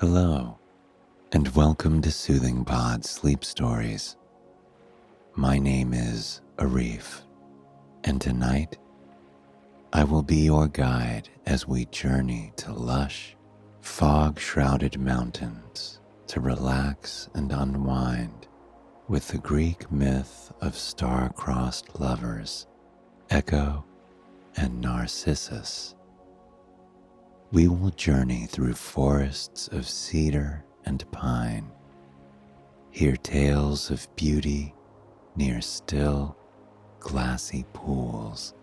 Hello, and welcome to Soothing Pod Sleep Stories. My name is Arif, and tonight I will be your guide as we journey to lush, fog-shrouded mountains to relax and unwind with the Greek myth of star-crossed lovers, Echo and Narcissus. We will journey through forests of cedar and pine, hear tales of beauty near still, glassy pools,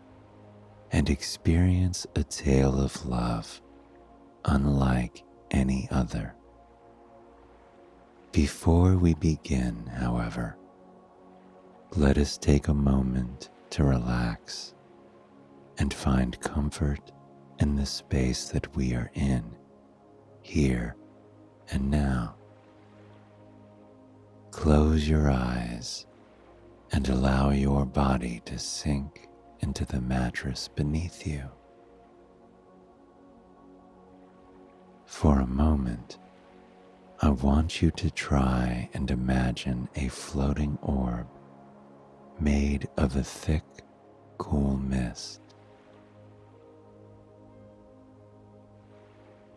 and experience a tale of love unlike any other. Before we begin, however, let us take a moment to relax and find comfort in the space that we are in, here and now. Close your eyes and allow your body to sink into the mattress beneath you. For a moment, I want you to try and imagine a floating orb made of a thick, cool mist.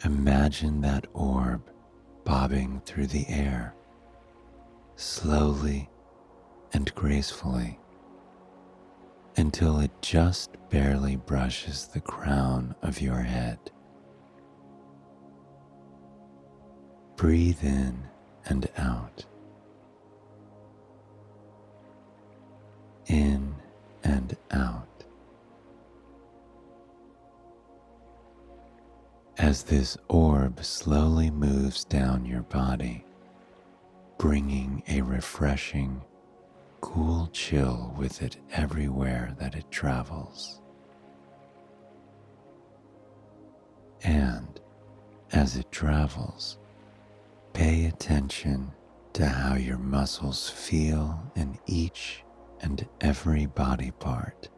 Imagine that orb bobbing through the air, slowly and gracefully, until it just barely brushes the crown of your head. Breathe in and out. In and out. As this orb slowly moves down your body, bringing a refreshing, cool chill with it everywhere that it travels. And as it travels, pay attention to how your muscles feel in each and every body part.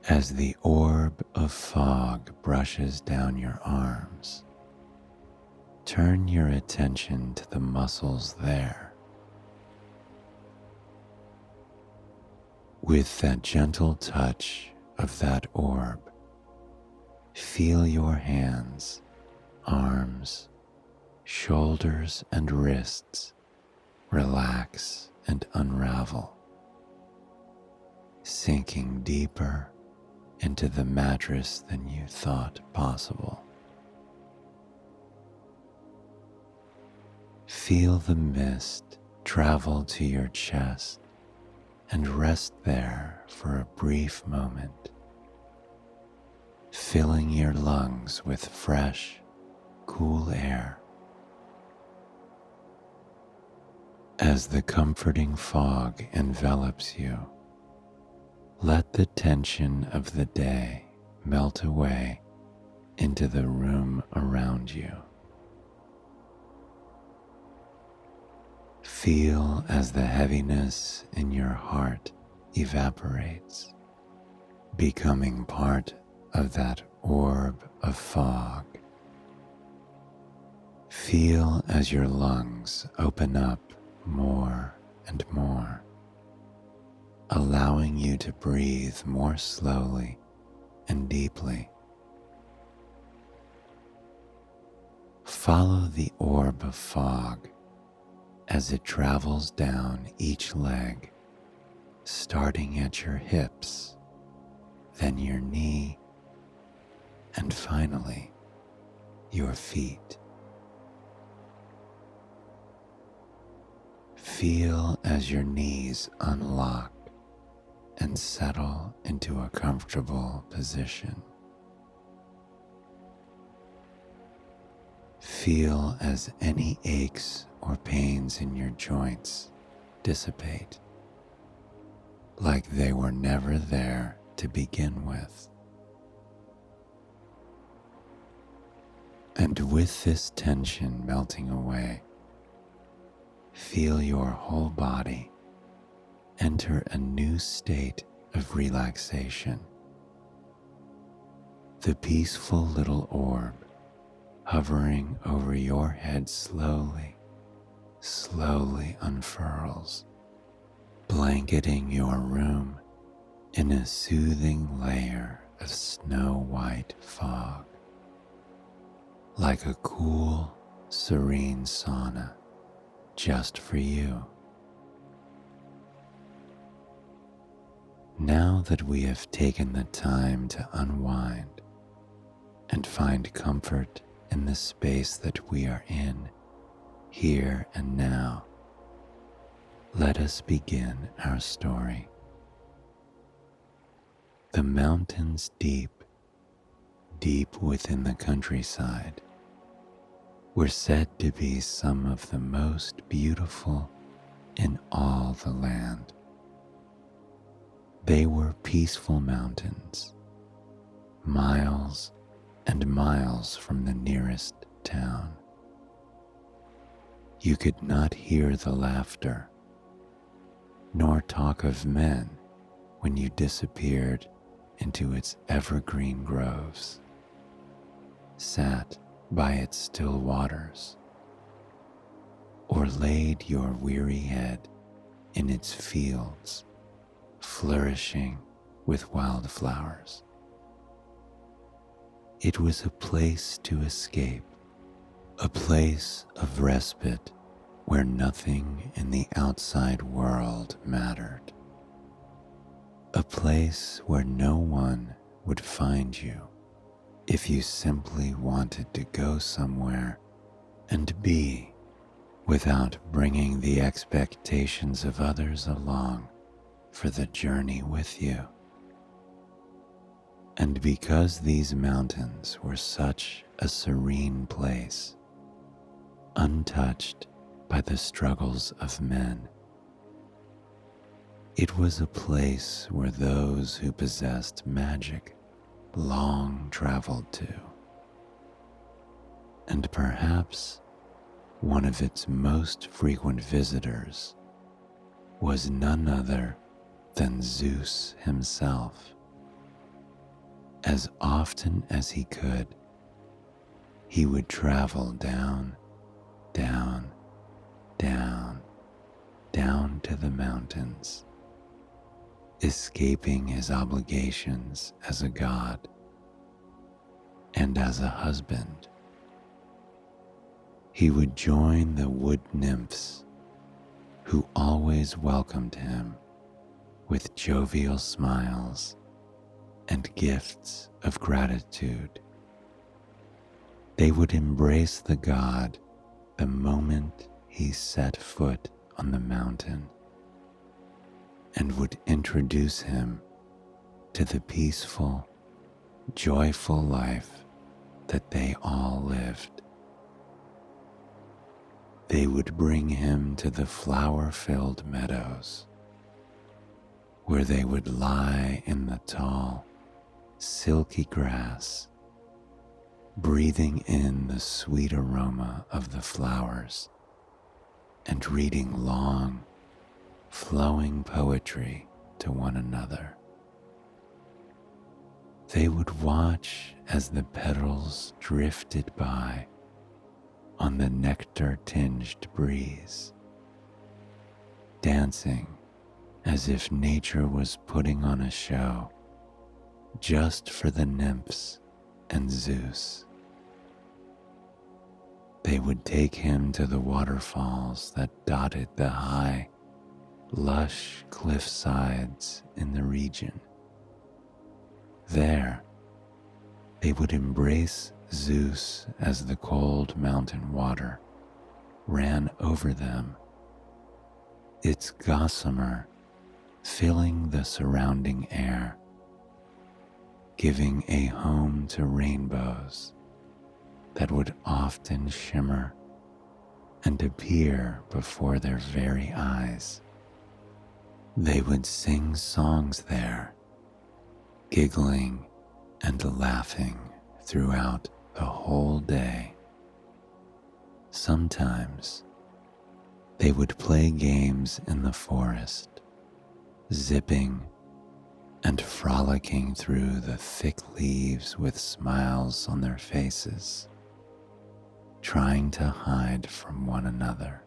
As the orb of fog brushes down your arms, turn your attention to the muscles there. With that gentle touch of that orb, feel your hands, arms, shoulders, and wrists relax and unravel, sinking deeper into the mattress than you thought possible. Feel the mist travel to your chest and rest there for a brief moment, filling your lungs with fresh, cool air. As the comforting fog envelops you, let the tension of the day melt away into the room around you. Feel as the heaviness in your heart evaporates, becoming part of that orb of fog. Feel as your lungs open up more and more, allowing you to breathe more slowly and deeply. Follow the orb of fog as it travels down each leg, starting at your hips, then your knee, and finally your feet. Feel as your knees unlock and settle into a comfortable position. Feel as any aches or pains in your joints dissipate, like they were never there to begin with. And with this tension melting away, feel your whole body enter a new state of relaxation. The peaceful little orb hovering over your head slowly, slowly unfurls, blanketing your room in a soothing layer of snow-white fog, like a cool, serene sauna just for you. Now that we have taken the time to unwind and find comfort in the space that we are in, here and now, let us begin our story. The mountains deep within the countryside were said to be some of the most beautiful in all the land. They were peaceful mountains, miles and miles from the nearest town. You could not hear the laughter, nor talk of men when you disappeared into its evergreen groves, sat by its still waters, or laid your weary head in its fields, flourishing with wildflowers. It was a place to escape, a place of respite where nothing in the outside world mattered, a place where no one would find you if you simply wanted to go somewhere and be without bringing the expectations of others along for the journey with you. And because these mountains were such a serene place, untouched by the struggles of men, it was a place where those who possessed magic long traveled to. And perhaps one of its most frequent visitors was none other than Zeus himself. As often as he could, he would travel down to the mountains, escaping his obligations as a god and as a husband. He would join the wood nymphs, who always welcomed him with jovial smiles and gifts of gratitude. They would embrace the god the moment he set foot on the mountain, and would introduce him to the peaceful, joyful life that they all lived. They would bring him to the flower-filled meadows, where they would lie in the tall, silky grass, breathing in the sweet aroma of the flowers and reading long, flowing poetry to one another. They would watch as the petals drifted by on the nectar-tinged breeze, dancing as if nature was putting on a show just for the nymphs and Zeus. They would take him to the waterfalls that dotted the high, lush cliff sides in the region. There, they would embrace Zeus as the cold mountain water ran over them, its gossamer filling the surrounding air, giving a home to rainbows that would often shimmer and appear before their very eyes. They would sing songs there, giggling and laughing throughout the whole day. Sometimes they would play games in the forest, zipping and frolicking through the thick leaves with smiles on their faces, trying to hide from one another.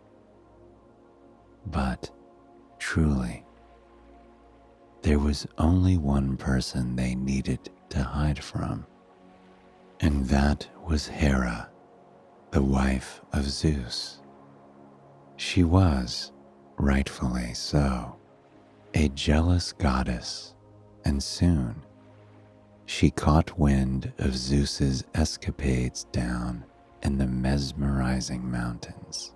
But truly, there was only one person they needed to hide from, and that was Hera, the wife of Zeus. She was, rightfully so, a jealous goddess, and soon she caught wind of Zeus's escapades down in the mesmerizing mountains.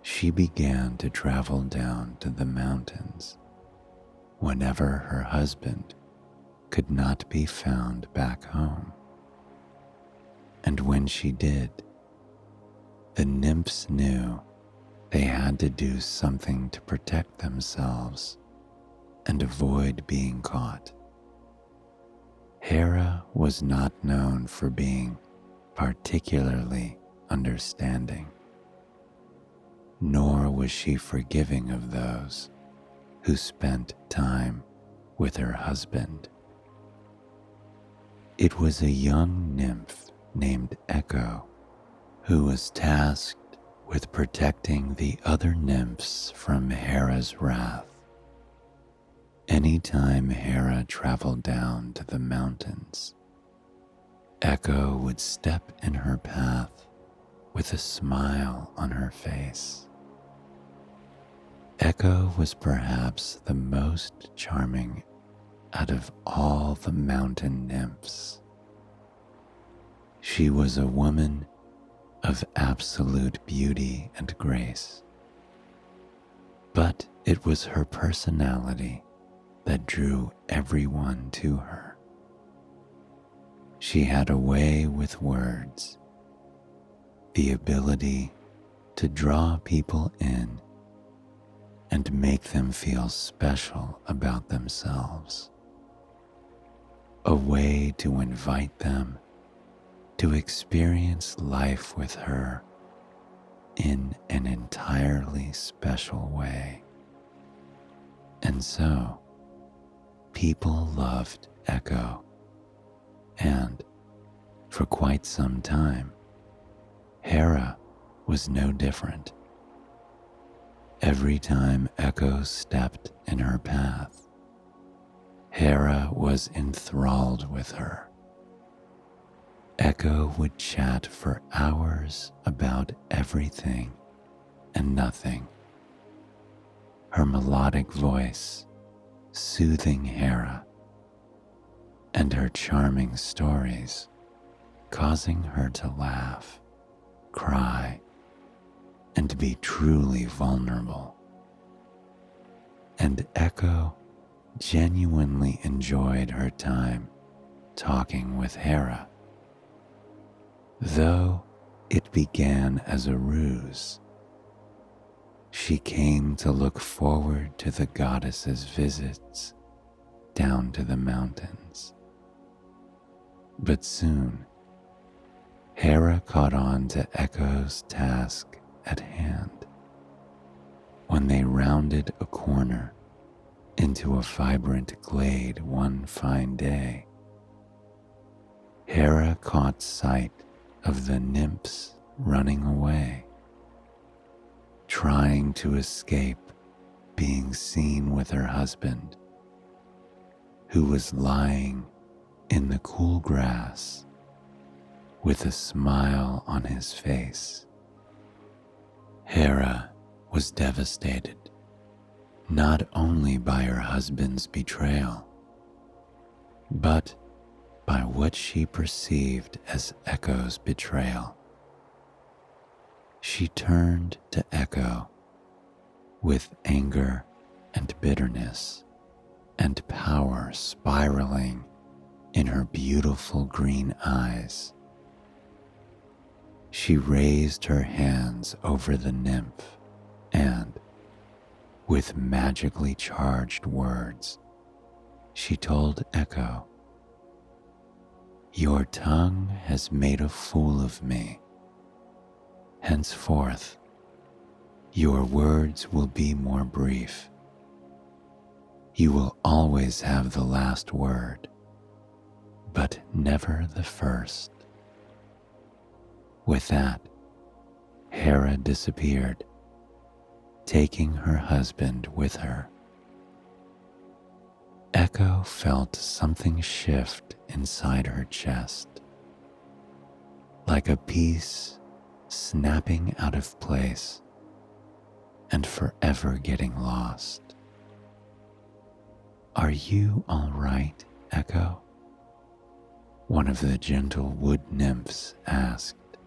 She began to travel down to the mountains whenever her husband could not be found back home. And when she did, the nymphs knew they had to do something to protect themselves and avoid being caught. Hera was not known for being particularly understanding, nor was she forgiving of those who spent time with her husband. It was a young nymph named Echo who was tasked with protecting the other nymphs from Hera's wrath. Anytime Hera traveled down to the mountains, Echo would step in her path with a smile on her face. Echo was perhaps the most charming out of all the mountain nymphs. She was a woman of absolute beauty and grace, but it was her personality that drew everyone to her. She had a way with words, the ability to draw people in and make them feel special about themselves, a way to invite them to experience life with her in an entirely special way. And so, people loved Echo, and for quite some time, Hera was no different. Every time Echo stepped in her path, Hera was enthralled with her. Echo would chat for hours about everything and nothing, her melodic voice soothing Hera, and her charming stories causing her to laugh, cry, and be truly vulnerable. And Echo genuinely enjoyed her time talking with Hera. Though it began as a ruse, she came to look forward to the goddess's visits down to the mountains. But soon, Hera caught on to Echo's task at hand. When they rounded a corner into a vibrant glade one fine day, Hera caught sight of the nymphs running away, trying to escape being seen with her husband, who was lying in the cool grass with a smile on his face. Hera was devastated, not only by her husband's betrayal, but by what she perceived as Echo's betrayal. She turned to Echo with anger and bitterness and power spiraling in her beautiful green eyes. She raised her hands over the nymph and, with magically charged words, she told Echo, "Your tongue has made a fool of me. Henceforth, your words will be more brief. You will always have the last word, but never the first. With that, Hera disappeared, taking her husband with her. Echo felt something shift inside her chest, like a piece snapping out of place and forever getting lost. "Are you all right, Echo?" one of the gentle wood nymphs asked,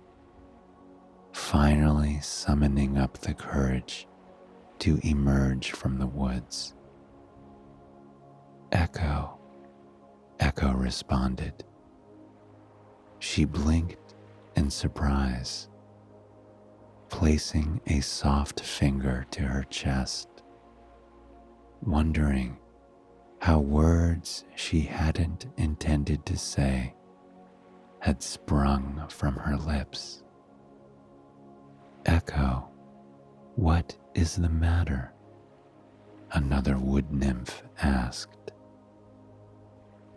finally summoning up the courage to emerge from the woods. "Echo," Echo responded. She blinked in surprise, placing a soft finger to her chest, wondering how words she hadn't intended to say had sprung from her lips. "Echo, what is the matter?" another wood nymph asked.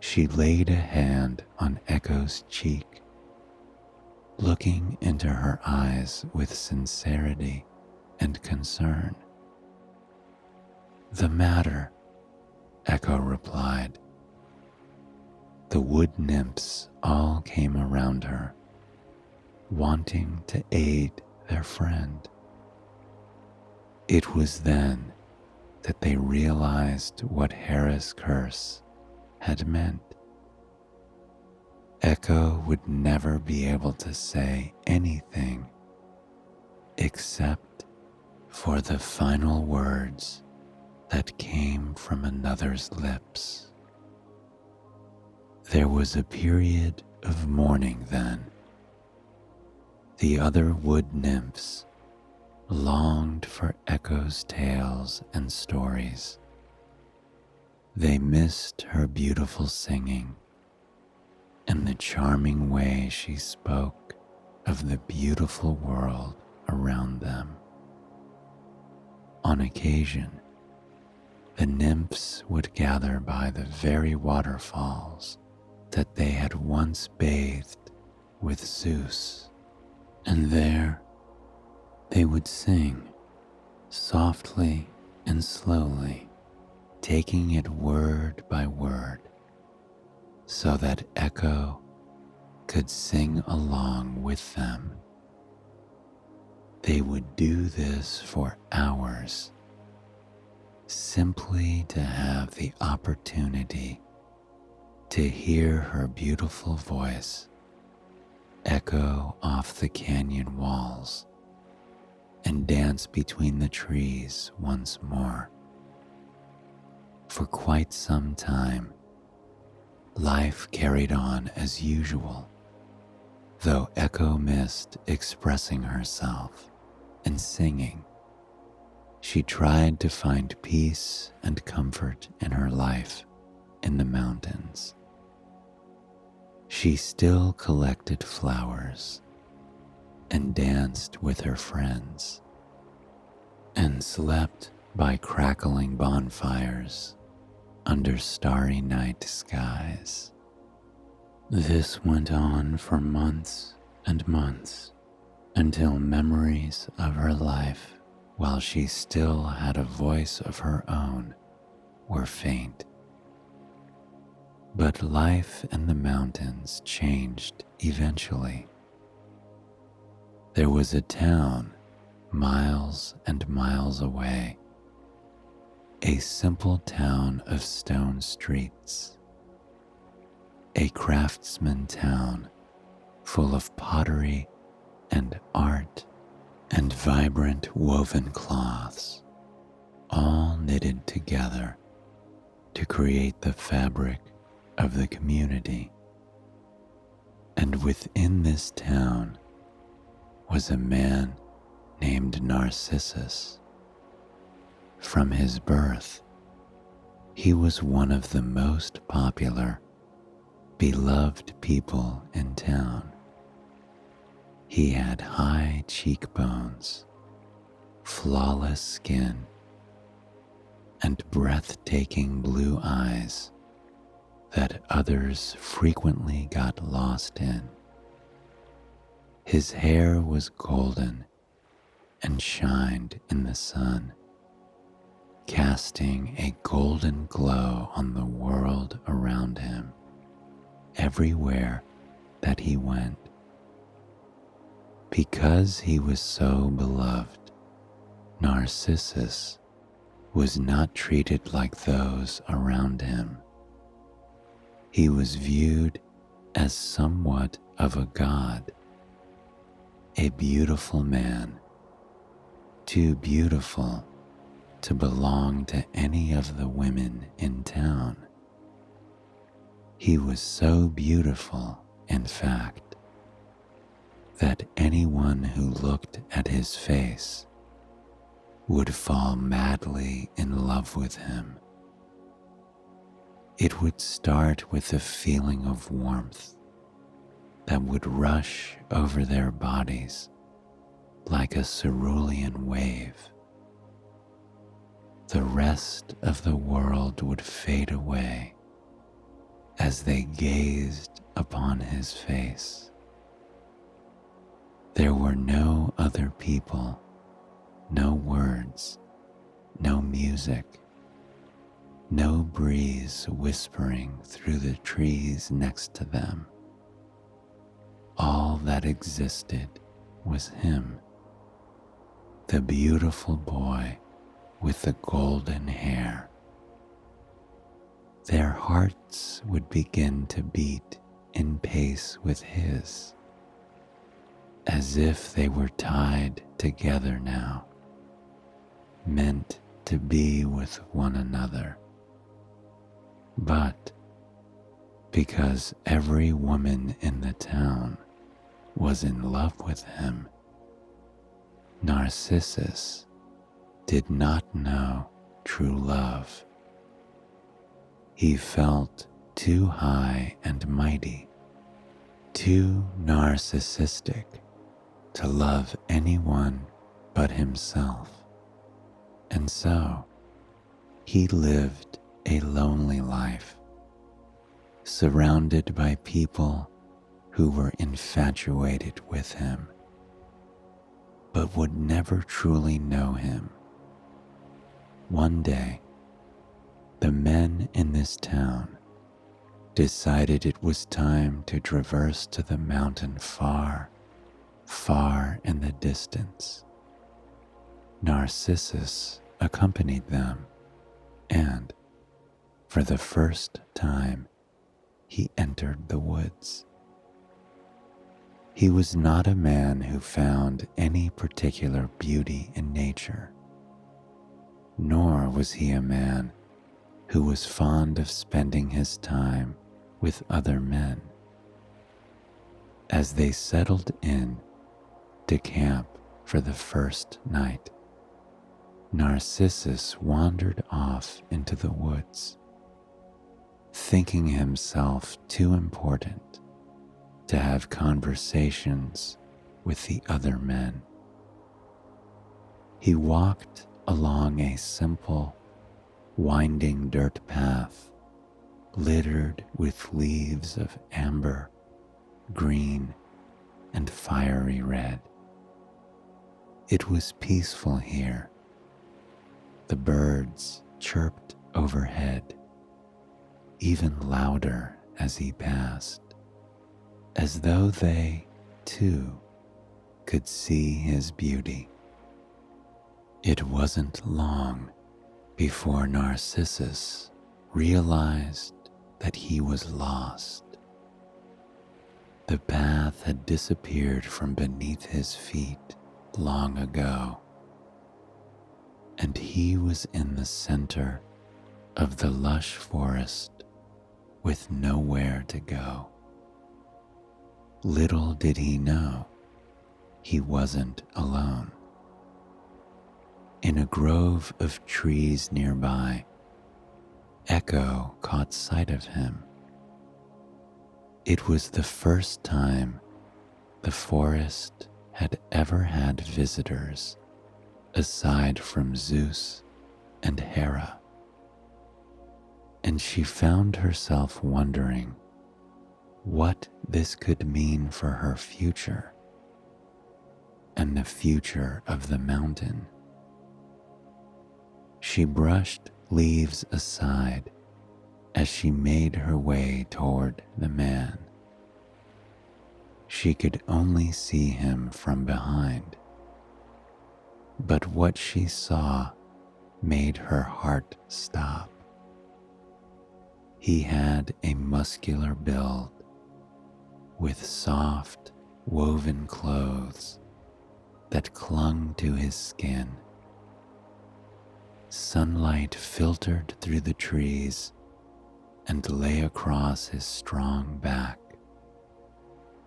She laid a hand on Echo's cheek, looking into her eyes with sincerity and concern. "The matter," Echo replied. The wood nymphs all came around her, wanting to aid their friend. It was then that they realized what Hera's curse had meant. Echo would never be able to say anything except for the final words that came from another's lips. There was a period of mourning then. The other wood nymphs longed for Echo's tales and stories. They missed her beautiful singing and the charming way she spoke of the beautiful world around them. On occasion, the nymphs would gather by the very waterfalls that they had once bathed with Zeus, and there they would sing softly and slowly, taking it word by word, so that Echo could sing along with them. They would do this for hours, simply to have the opportunity to hear her beautiful voice echo off the canyon walls and dance between the trees once more. For quite some time, life carried on as usual, though Echo missed expressing herself and singing. She tried to find peace and comfort in her life in the mountains. She still collected flowers and danced with her friends and slept by crackling bonfires under starry night skies. This went on for months and months until memories of her life while she still had a voice of her own were faint. But life in the mountains changed eventually. There was a town miles and miles away, a simple town of stone streets, a craftsman town full of pottery and art and vibrant woven cloths, all knitted together to create the fabric of the community. And within this town was a man named Narcissus. From his birth, he was one of the most popular, beloved people in town. He had high cheekbones, flawless skin, and breathtaking blue eyes that others frequently got lost in. His hair was golden and shined in the sun, casting a golden glow on the world around him, everywhere that he went. Because he was so beloved, Narcissus was not treated like those around him. He was viewed as somewhat of a god, a beautiful man, too beautiful to belong to any of the women in town. He was so beautiful, in fact, that anyone who looked at his face would fall madly in love with him. It would start with a feeling of warmth that would rush over their bodies like a cerulean wave. The rest of the world would fade away as they gazed upon his face. There were no other people, no words, no music, no breeze whispering through the trees next to them. All that existed was him, the beautiful boy with the golden hair. Their hearts would begin to beat in pace with his, as if they were tied together now, meant to be with one another. But because every woman in the town was in love with him, Narcissus did not know true love. He felt too high and mighty, too narcissistic to love anyone but himself, and so he lived a lonely life, surrounded by people who were infatuated with him, but would never truly know him. One day, the men in this town decided it was time to traverse to the mountain far, far in the distance. Narcissus accompanied them, and, for the first time, he entered the woods. He was not a man who found any particular beauty in nature, nor was he a man who was fond of spending his time with other men. As they settled in to camp for the first night, Narcissus wandered off into the woods, thinking himself too important to have conversations with the other men. He walked along a simple, winding dirt path littered with leaves of amber, green, and fiery red. It was peaceful here. The birds chirped overhead, even louder as he passed, as though they, too, could see his beauty. It wasn't long before Narcissus realized that he was lost. The path had disappeared from beneath his feet long ago, and he was in the center of the lush forest with nowhere to go. Little did he know he wasn't alone. In a grove of trees nearby, Echo caught sight of him. It was the first time the forest had ever had visitors aside from Zeus and Hera. and she found herself wondering what this could mean for her future and the future of the mountain. She brushed leaves aside as she made her way toward the man. She could only see him from behind, but what she saw made her heart stop. He had a muscular build with soft, woven clothes that clung to his skin. Sunlight filtered through the trees and lay across his strong back,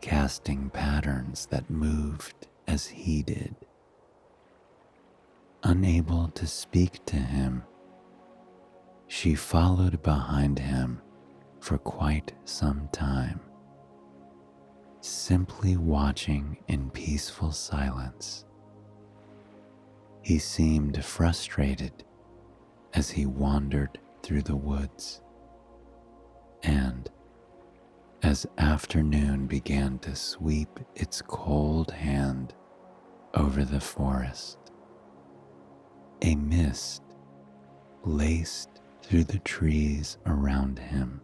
casting patterns that moved as he did. Unable to speak to him, she followed behind him for quite some time, simply watching in peaceful silence. He seemed frustrated as he wandered through the woods, and as afternoon began to sweep its cold hand over the forest, a mist laced through the trees around him.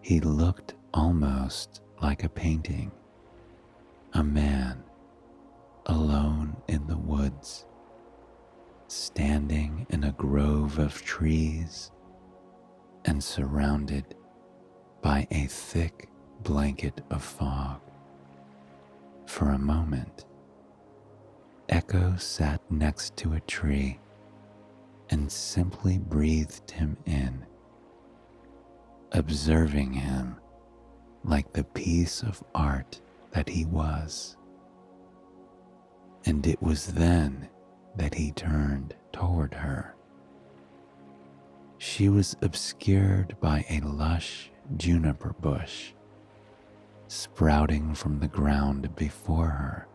He looked almost like a painting, a man alone in the woods, standing in a grove of trees and surrounded by a thick blanket of fog. For a moment, Echo sat next to a tree and simply breathed him in, observing him like the piece of art that he was. And it was then that he turned toward her. She was obscured by a lush juniper bush sprouting from the ground before her,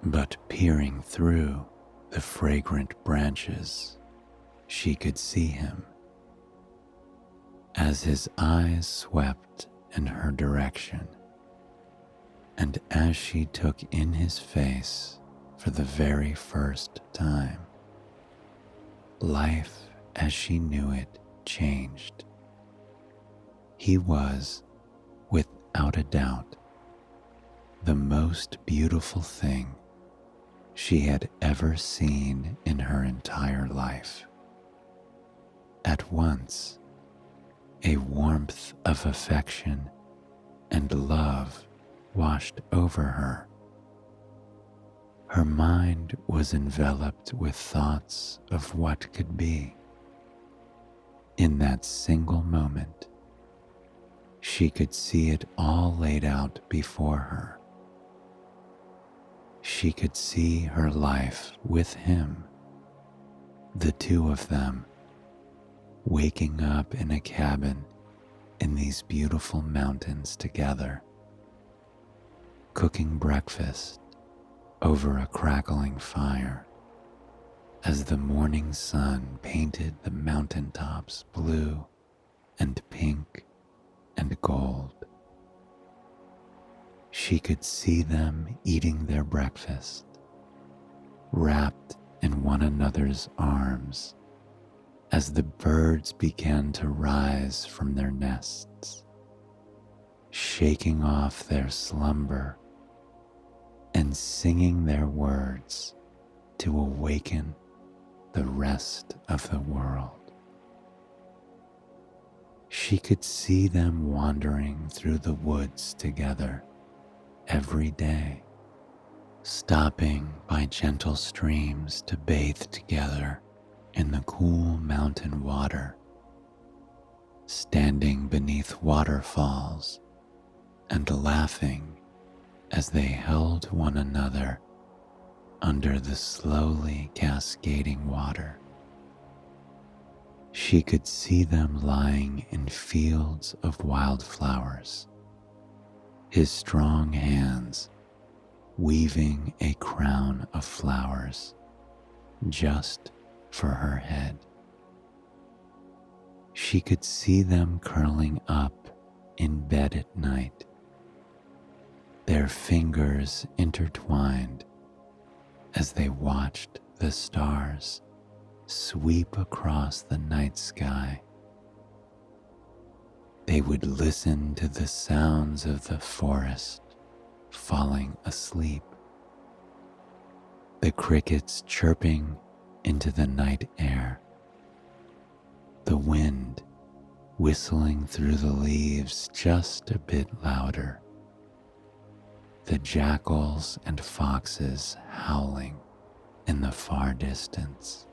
but peering through the fragrant branches, she could see him. As his eyes swept in her direction, and as she took in his face for the very first time, life as she knew it changed. He was, without a doubt, the most beautiful thing she had ever seen in her entire life. At once, a warmth of affection and love washed over her. Her mind was enveloped with thoughts of what could be. In that single moment, she could see it all laid out before her. She could see her life with him, the two of them, waking up in a cabin in these beautiful mountains together, cooking breakfast over a crackling fire as the morning sun painted the mountaintops blue and pink and gold. She could see them eating their breakfast, wrapped in one another's arms as the birds began to rise from their nests, shaking off their slumber and singing their words to awaken the rest of the world. She could see them wandering through the woods together every day, stopping by gentle streams to bathe together in the cool mountain water, standing beneath waterfalls and laughing as they held one another under the slowly cascading water. She could see them lying in fields of wildflowers, his strong hands weaving a crown of flowers just for her head. She could see them curling up in bed at night, their fingers intertwined as they watched the stars sweep across the night sky. They would listen to the sounds of the forest falling asleep, the crickets chirping into the night air, the wind whistling through the leaves just a bit louder, the jackals and foxes howling in the far distance,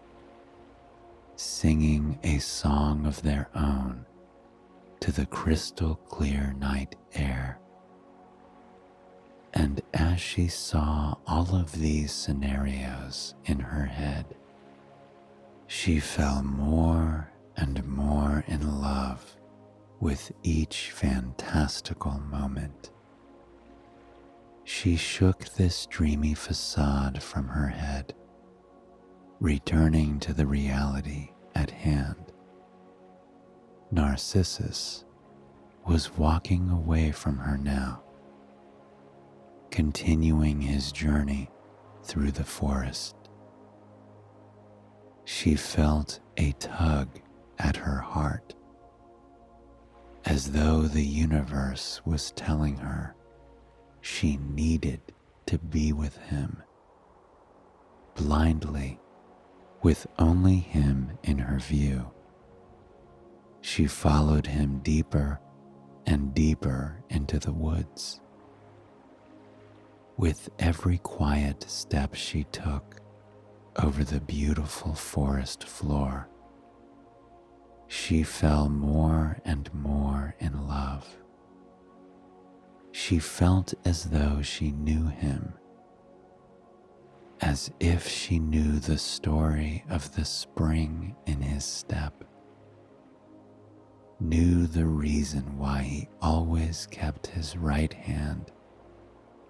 singing a song of their own to the crystal clear night air. And as she saw all of these scenarios in her head, she fell more and more in love with each fantastical moment. She shook this dreamy facade from her head, returning to the reality at hand. Narcissus was walking away from her now, continuing his journey through the forest. She felt a tug at her heart, as though the universe was telling her she needed to be with him. Blindly, with only him in her view, she followed him deeper and deeper into the woods. With every quiet step she took over the beautiful forest floor, she fell more and more in love. She felt as though she knew him, as if she knew the story of the spring in his step, knew the reason why he always kept his right hand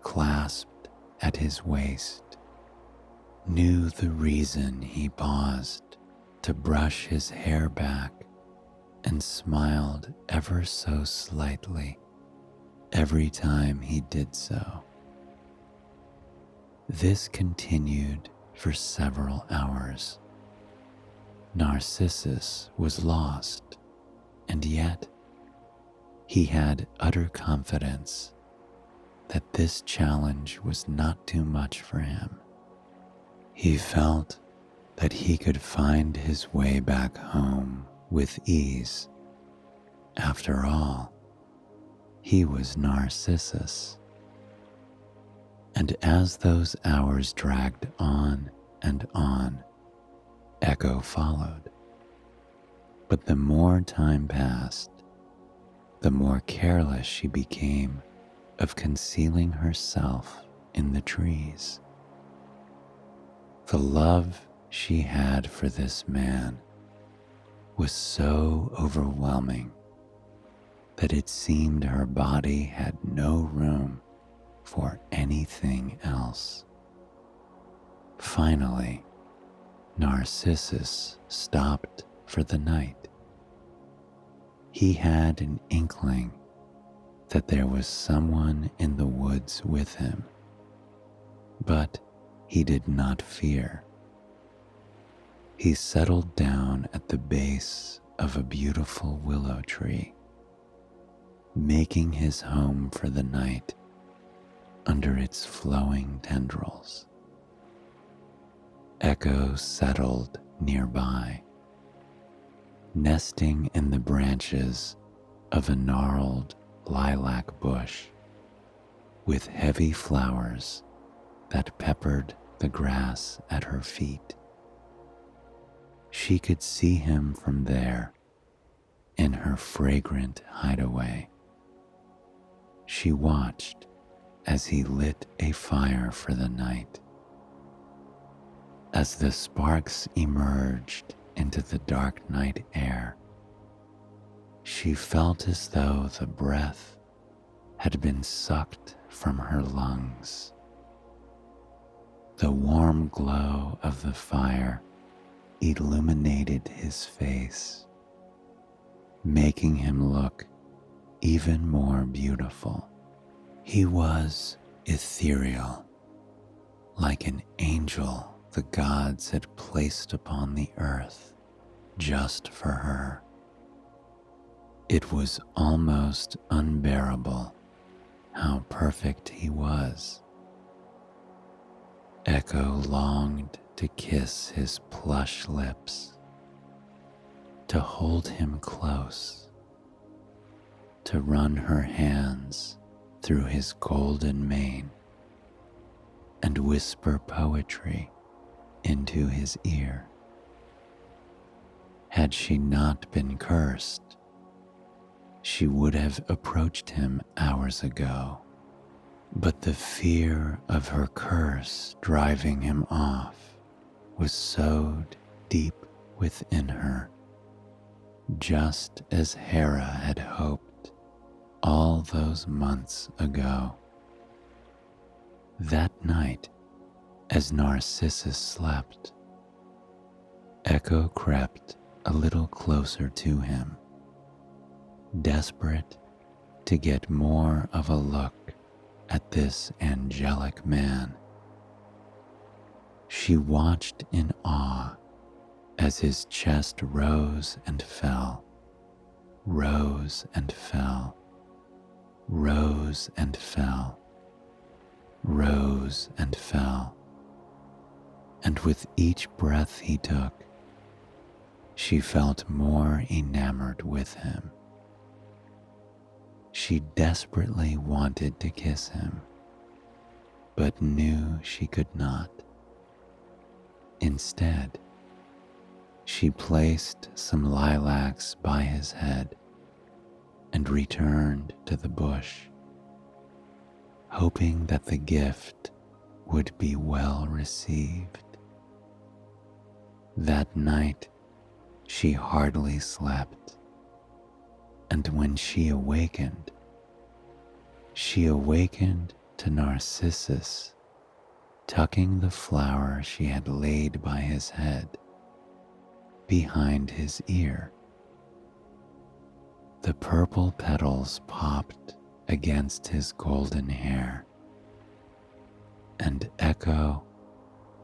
clasped at his waist, knew the reason he paused to brush his hair back and smiled ever so slightly every time he did so. This continued for several hours. Narcissus was lost, and yet he had utter confidence that this challenge was not too much for him. He felt that he could find his way back home with ease. After all, he was Narcissus. And as those hours dragged on and on, Echo followed. But the more time passed, the more careless she became of concealing herself in the trees. The love she had for this man was so overwhelming that it seemed her body had no room for anything else. Finally, Narcissus stopped for the night. He had an inkling that there was someone in the woods with him, but he did not fear. He settled down at the base of a beautiful willow tree, making his home for the night under its flowing tendrils. Echo settled nearby, nesting in the branches of a gnarled lilac bush with heavy flowers that peppered the grass at her feet. She could see him from there in her fragrant hideaway. She watched as he lit a fire for the night. As the sparks emerged into the dark night air, she felt as though the breath had been sucked from her lungs. The warm glow of the fire illuminated his face, making him look even more beautiful. He was ethereal, like an angel the gods had placed upon the earth just for her. It was almost unbearable how perfect he was. Echo longed to kiss his plush lips, to hold him close, to run her hands through his golden mane and whisper poetry into his ear. Had she not been cursed, she would have approached him hours ago, but the fear of her curse driving him off was sowed deep within her, just as Hera had hoped all those months ago. That night, as Narcissus slept, Echo crept a little closer to him, desperate to get more of a look at this angelic man. She watched in awe as his chest rose and fell, rose and fell, rose and fell, rose and fell, and with each breath he took, she felt more enamored with him. She desperately wanted to kiss him, but knew she could not. Instead, she placed some lilacs by his head and returned to the bush, hoping that the gift would be well received. That night, she hardly slept, and when she awakened to Narcissus tucking the flower she had laid by his head behind his ear. The purple petals popped against his golden hair, and Echo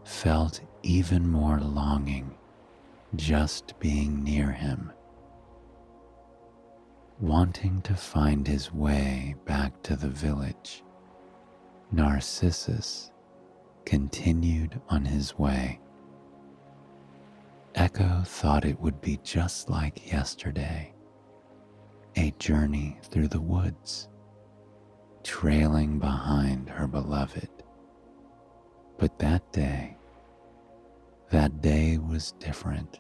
felt even more longing just being near him. Wanting to find his way back to the village, Narcissus continued on his way. Echo thought it would be just like yesterday, a journey through the woods, trailing behind her beloved. But that day was different.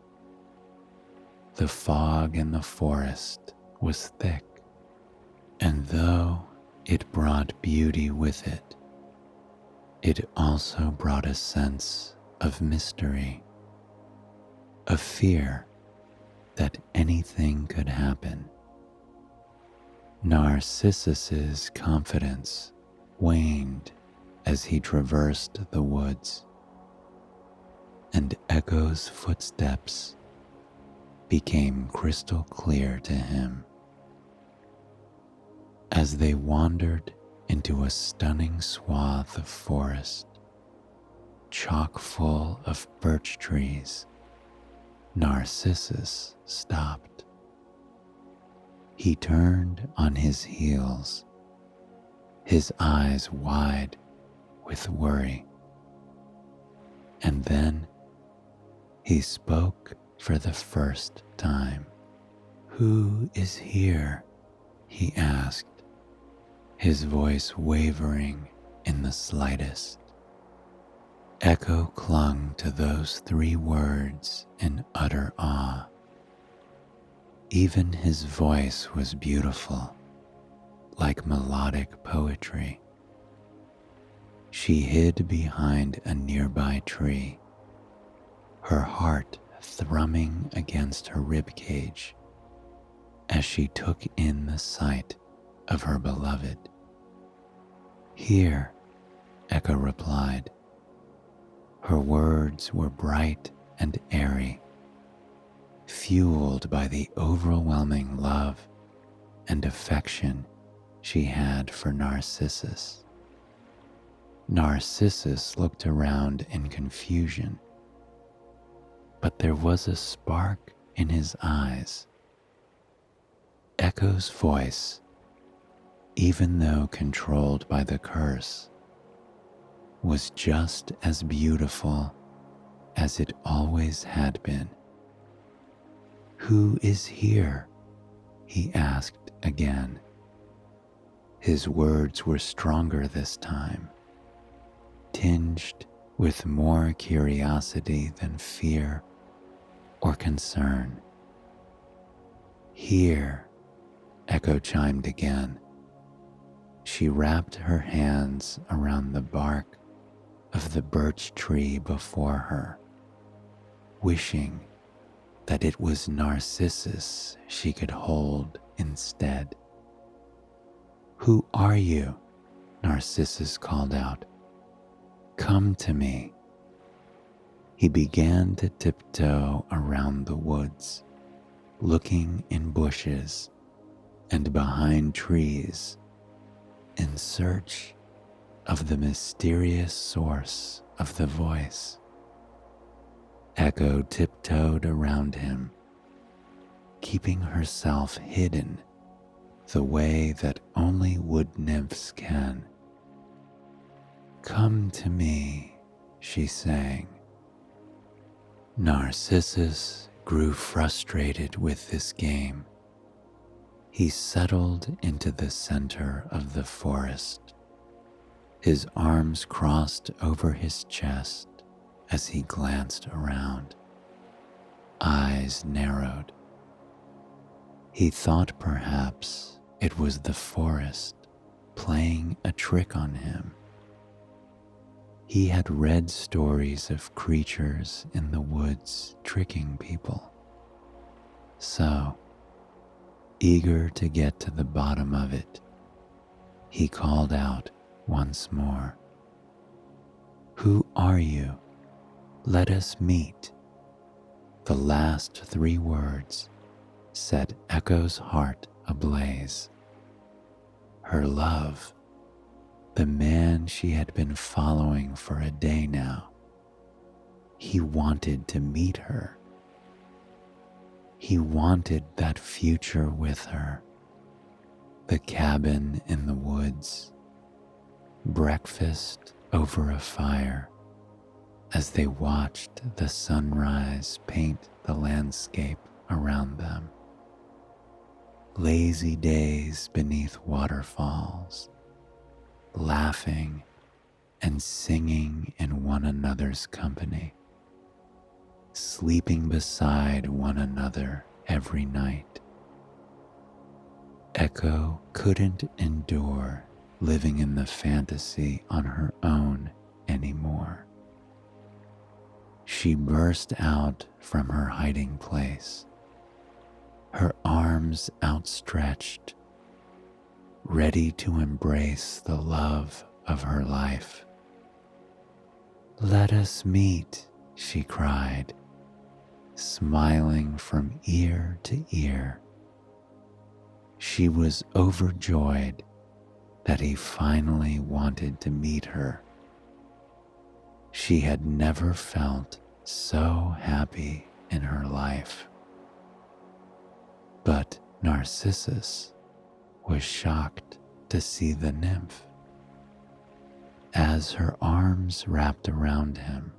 The fog in the forest was thick, and though it brought beauty with it, it also brought a sense of mystery, a fear that anything could happen. Narcissus's confidence waned as he traversed the woods, and Echo's footsteps became crystal clear to him. As they wandered into a stunning swath of forest, chock full of birch trees, Narcissus stopped. He turned on his heels, his eyes wide with worry, and then he spoke for the first time. "Who is here?" he asked, his voice wavering in the slightest. Echo clung to those 3 words in utter awe. Even his voice was beautiful, like melodic poetry. She hid behind a nearby tree, her heart thrumming against her ribcage as she took in the sight of her beloved. "Here," Echo replied. Her words were bright and airy, fueled by the overwhelming love and affection she had for Narcissus. Narcissus looked around in confusion, but there was a spark in his eyes. Echo's voice, even though controlled by the curse, was just as beautiful as it always had been. "Who is here?" he asked again. His words were stronger this time, tinged with more curiosity than fear or concern. "Here," Echo chimed again. She wrapped her hands around the bark of the birch tree before her, wishing that it was Narcissus she could hold instead. "Who are you?" Narcissus called out. "Come to me." He began to tiptoe around the woods, looking in bushes and behind trees in search of the mysterious source of the voice. Echo tiptoed around him, keeping herself hidden the way that only wood nymphs can. "Come to me," she sang. Narcissus grew frustrated with this game. He settled into the center of the forest, his arms crossed over his chest as he glanced around, eyes narrowed. He thought perhaps it was the forest playing a trick on him. He had read stories of creatures in the woods tricking people. So, eager to get to the bottom of it, he called out once more, "Who are you? Let us meet." The last 3 words set Echo's heart ablaze. Her love, the man she had been following for a day now, he wanted to meet her. He wanted that future with her, the cabin in the woods, breakfast over a fire as they watched the sunrise paint the landscape around them, lazy days beneath waterfalls, laughing and singing in one another's company, sleeping beside one another every night. Echo couldn't endure living in the fantasy on her own anymore. She burst out from her hiding place, her arms outstretched, ready to embrace the love of her life. "Let us meet," she cried, smiling from ear to ear. She was overjoyed that he finally wanted to meet her. She had never felt so happy in her life. But Narcissus was shocked to see the nymph. As her arms wrapped around him,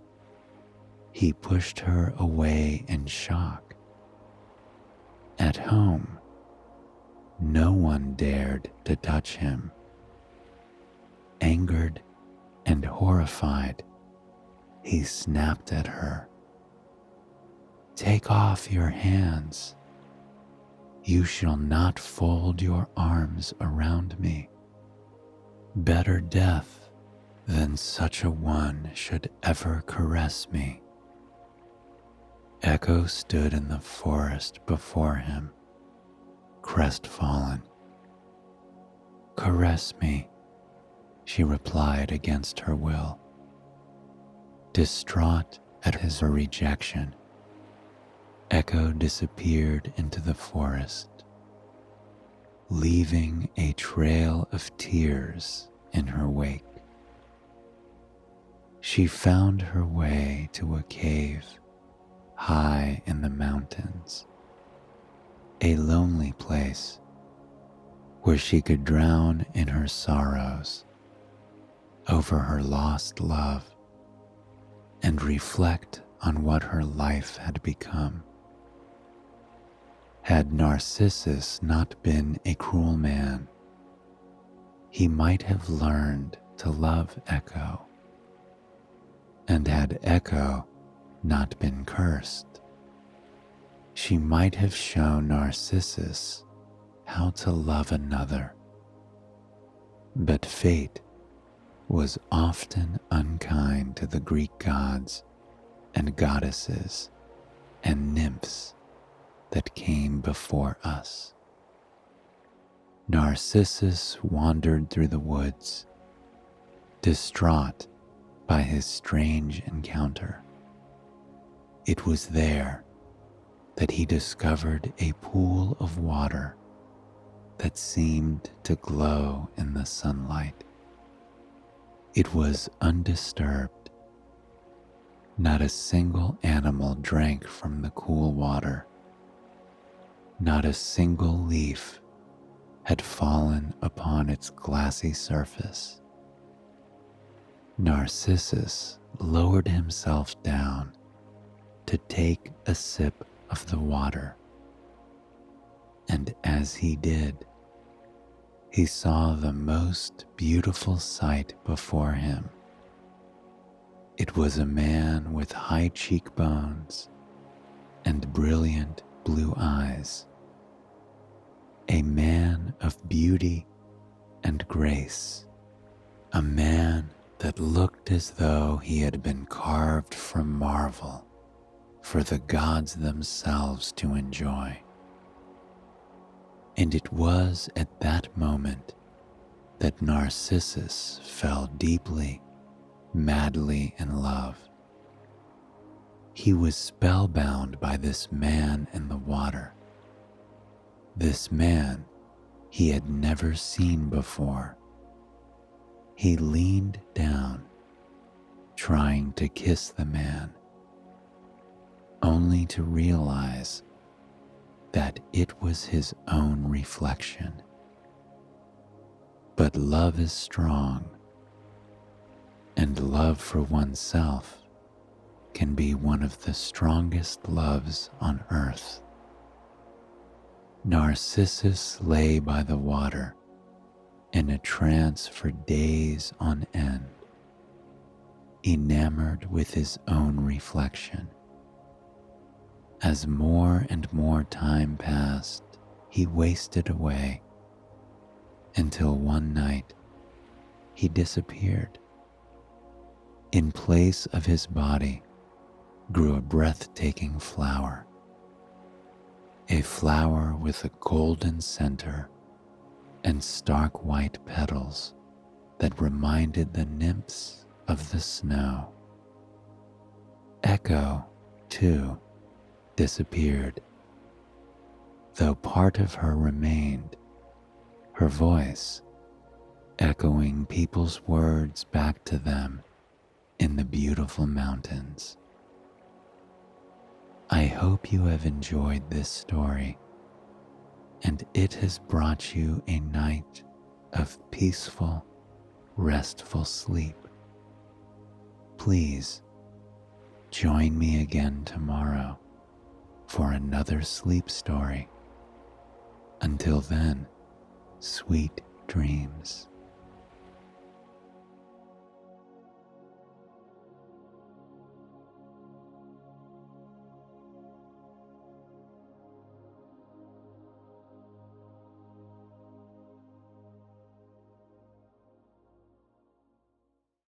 he pushed her away in shock. At home, no one dared to touch him. Angered and horrified, he snapped at her. "Take off your hands. You shall not fold your arms around me. Better death than such a one should ever caress me." Echo stood in the forest before him, crestfallen. "Caress me," she replied against her will, distraught at his rejection. Echo disappeared into the forest, leaving a trail of tears in her wake. She found her way to a cave high in the mountains, a lonely place where she could drown in her sorrows over her lost love and reflect on what her life had become. Had Narcissus not been a cruel man, he might have learned to love Echo. And had Echo not been cursed, she might have shown Narcissus how to love another. But fate was often unkind to the Greek gods and goddesses and nymphs that came before us. Narcissus wandered through the woods, distraught by his strange encounter. It was there that he discovered a pool of water that seemed to glow in the sunlight. It was undisturbed. Not a single animal drank from the cool water. Not a single leaf had fallen upon its glassy surface. Narcissus lowered himself down to take a sip of the water, and as he did, he saw the most beautiful sight before him. It was a man with high cheekbones and brilliant blue eyes, a man of beauty and grace, a man that looked as though he had been carved from marble for the gods themselves to enjoy. And it was at that moment that Narcissus fell deeply, madly in love. He was spellbound by this man in the water. This man he had never seen before. He leaned down, trying to kiss the man, only to realize that it was his own reflection. But love is strong, and love for oneself can be one of the strongest loves on earth. Narcissus lay by the water in a trance for days on end, enamored with his own reflection. As more and more time passed, he wasted away until one night he disappeared. In place of his body grew a breathtaking flower, a flower with a golden center and stark white petals that reminded the nymphs of the snow. Echo, too, disappeared, though part of her remained, her voice echoing people's words back to them in the beautiful mountains. I hope you have enjoyed this story, and it has brought you a night of peaceful, restful sleep. Please join me again tomorrow for another sleep story. Until then, sweet dreams.